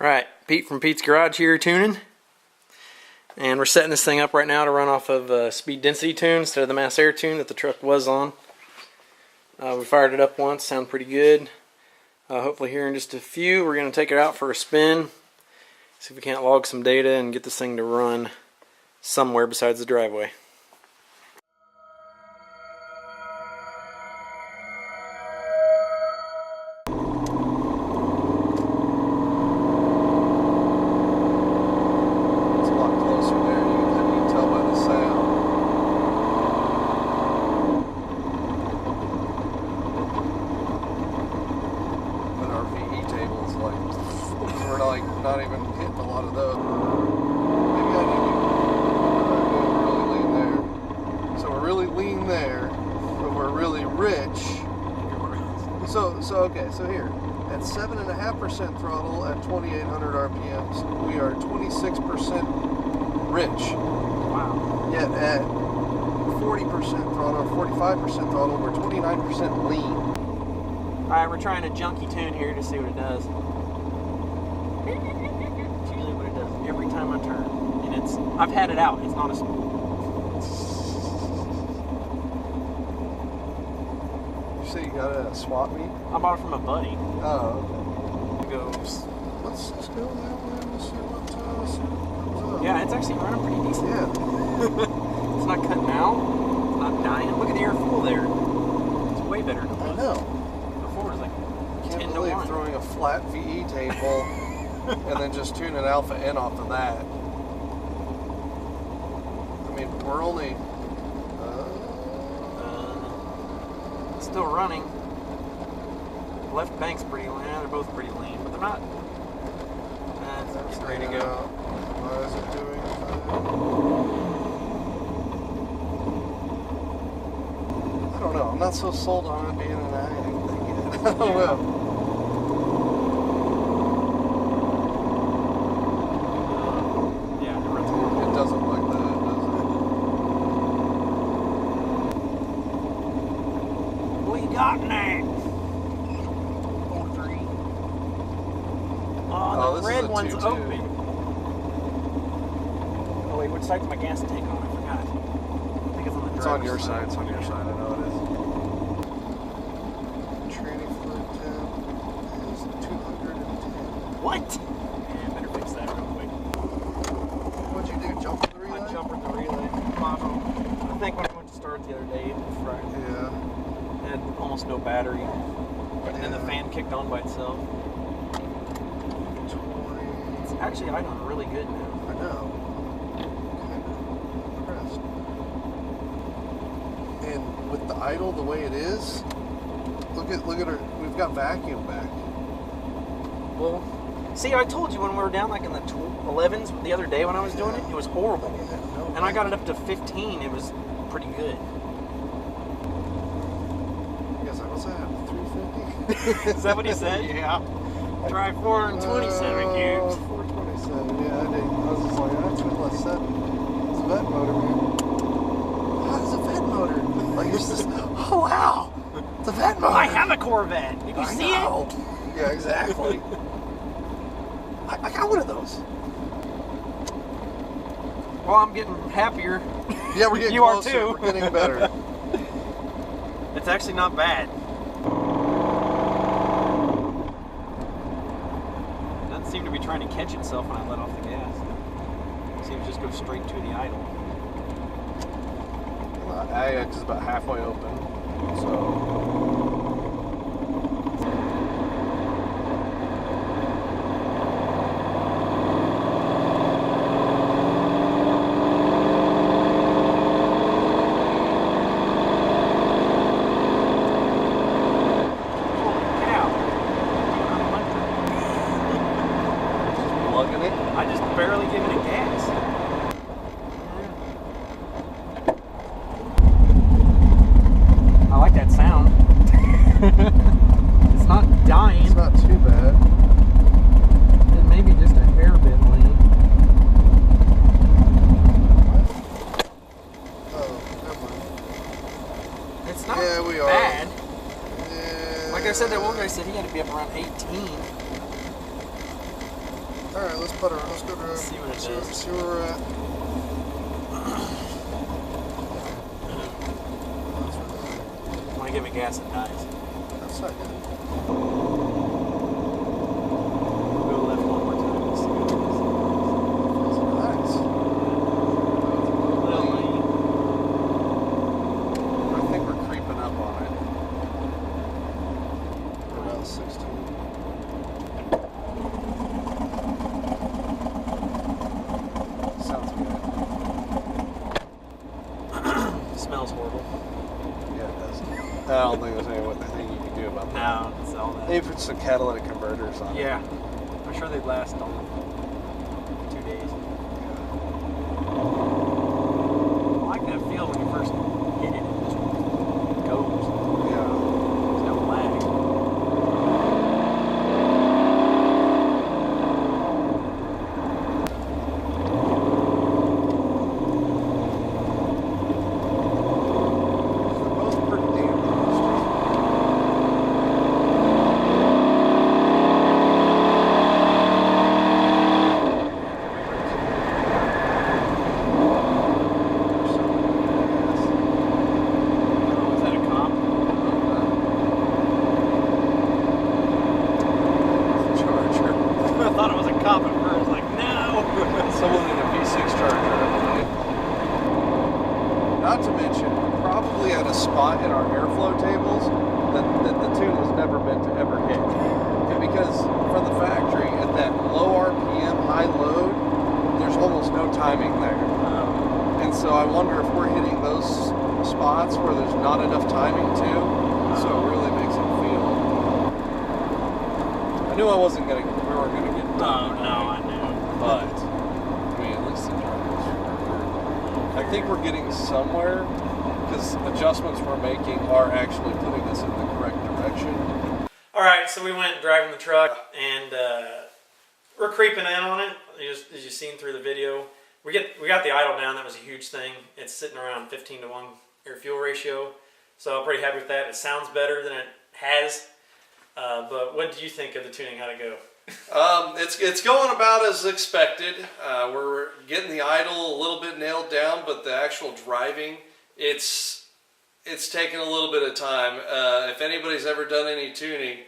Right, Pete from Pete's Garage here tuning. And we're setting this thing up right now to run off of speed density tune instead of the mass air tune that the truck was on. We fired it up once, sounded pretty good. Hopefully here in just a few we're going to take it out for a spin. See if we can't log some data and get this thing to run somewhere besides the driveway. Not even hitting a lot of those. Maybe I need to really lean there. So we're really lean there, but we're really rich. So here, at 7.5% throttle at 2,800 RPMs, we are 26% rich. Wow. Yet at 40% throttle, 45% throttle, we're 29% lean. Alright, we're trying a junky tune here to see what it does. It's usually what it does every time I turn. And I've had it out, it's not a spool. You say you got it at a swap meet? I bought it from a buddy. Oh, okay. It goes. Let's just go that way and see what comes up. Yeah, it's actually running pretty decent. Yeah. It's not cutting out, it's not dying. Look at the air fuel there. It's way better than it was. I know. Before it was like I 10 can't to believe 1. throwing a flat VE table and then just tuning alpha in off of that. I mean, we're only still running. Left bank's pretty lean. They're both pretty lean, but they're not. It's getting ready to go. Why is it doing that? I don't know. I'm not so sold on it being an ag thing yet. I don't know. Got in there. 4.3. Oh, the red one's open. Oh wait, which side's my gas tank on? I forgot. I think it's on the It's on your side. It's on your side. I know it is. Training fluid temp is 210. What? Yeah, better fix that real quick. What'd you do? Jump the relay? I jumped the relay. I think when I went to start the other day, it was Friday. Yeah. Had almost no battery, and then the fan kicked on by itself. 20. It's actually idling really good now. I know. Kind of impressed. And with the idle the way it is, look at her. We've got vacuum back. Well, see, I told you when we were down like in the 11s the other day when I was doing it, it was horrible. And I got it up to 15. It was pretty good. What's that? 350? Is that what he said? Yeah. Try 427 cubes. 427, yeah, I did. I was just like, that's with less 7. It's a vet motor, man. Wow, it's a vet motor. Like, you're just, oh wow, it's a vet motor. I have a Corvette. Did you see it? Yeah, exactly. I got one of those. Well, I'm getting happier. Yeah, we're getting you closer. are too. We're getting better. It's actually not bad. It doesn't seem to be trying to catch itself when I let off the gas. It seems to just go straight to the idle. AX is about halfway open, so. I just barely give it a gas. I like that sound. It's not dying. It's not too bad. It may be just a hair bit lean. Oh, never mind. It's not we are. bad. Yeah. Like I said, that one guy said he had to be up around 18. All right, let's put her. Let's go to See what it does. see where we're at. Want to give it gas, it dies. That's not good. Go left one more time. Just to go. Nice. I think we're creeping up on it. We're about 16. Sounds good. Smells horrible. Yeah, it does. I don't think there's anything you can do about that. No, it's all that. If it's a catalytic converter or something. Yeah, I'm sure they'd last on 2 days. I like that feel when you first hit it. It just goes. Yeah. There's no lag. They're both pretty damn close. Oh, is that a comp? Charger. I thought it was a comp at first. Like, no! Someone in a V6 Charger. Not to mention, we're probably at a spot in our airflow tables that the tune was never meant to ever hit. And because from the factory, at that low RPM, high load, there's almost no timing there. And so I wonder if we're hitting those spots where there's not enough timing too. So it really makes it feel. I knew we weren't gonna get Oh, done. no, I knew. But I mean, at least the drivers. I think we're getting somewhere because adjustments we're making are actually putting us in the correct direction. Alright, so we went driving the truck and we're creeping in on it. As you've seen through the video. We got the idle down. That was a huge thing. It's sitting around 15-to-1 air-fuel ratio. So I'm pretty happy with that. It sounds better than it has. But what do you think of the tuning? How'd it go? It's going about as expected. We're getting the idle a little bit nailed down, but the actual driving, it's taking a little bit of time. If anybody's ever done any tuning,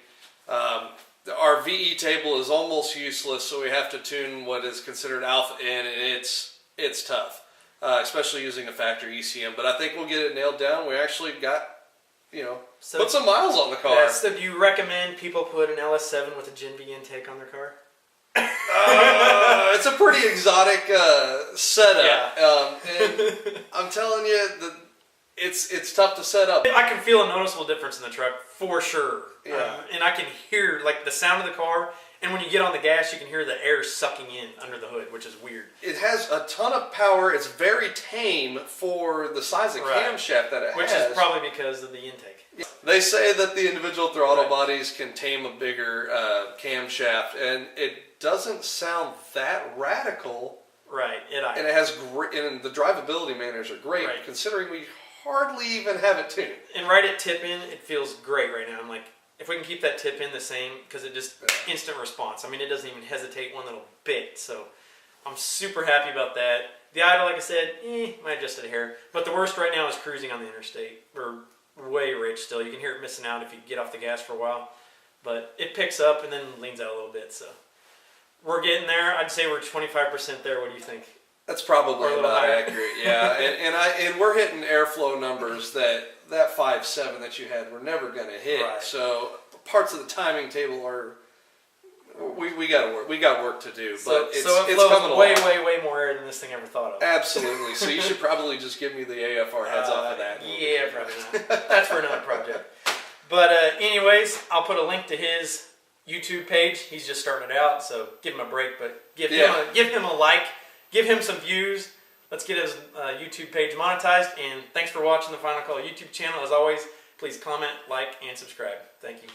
our VE table is almost useless, so we have to tune what is considered alpha in, and it's tough, especially using a factory ECM. But I think we'll get it nailed down. We actually got, put some miles on the car. Yeah, so do you recommend people put an LS7 with a Gen V intake on their car? It's a pretty exotic setup. Yeah. And I'm telling you, it's tough to set up. I can feel a noticeable difference in the truck for sure. Yeah. And I can hear like the sound of the car, and when you get on the gas, you can hear the air sucking in under the hood, which is weird. It has a ton of power. It's very tame for the size of camshaft that it has. Which is probably because of the intake. They say that the individual throttle bodies can tame a bigger camshaft, and it doesn't sound that radical. Right. And it has great, and the drivability manners are great, considering we hardly even have it tuned. And right at tip in, it feels great right now. I'm like, if we can keep that tip in the same, because it just instant response. I mean, it doesn't even hesitate one little bit. So I'm super happy about that. The idle, like I said, might adjust it a hair. But the worst right now is cruising on the interstate. We're way rich still. You can hear it missing out if you get off the gas for a while. But it picks up and then leans out a little bit. So we're getting there. I'd say we're 25% there. What do you think? That's probably about accurate, yeah. and we're hitting airflow numbers that 5.7 that you had, we're never going to hit. Right. So parts of the timing table are we got work to do, but it's coming along. way more air than this thing ever thought of. Absolutely. So you should probably just give me the AFR heads off of that. Yeah, probably not. That's for another project. But anyways, I'll put a link to his YouTube page. He's just starting it out, so give him a break. But give him a like. Give him some views. Let's get his YouTube page monetized. And thanks for watching the Final Call YouTube channel. As always, please comment, like, and subscribe. Thank you.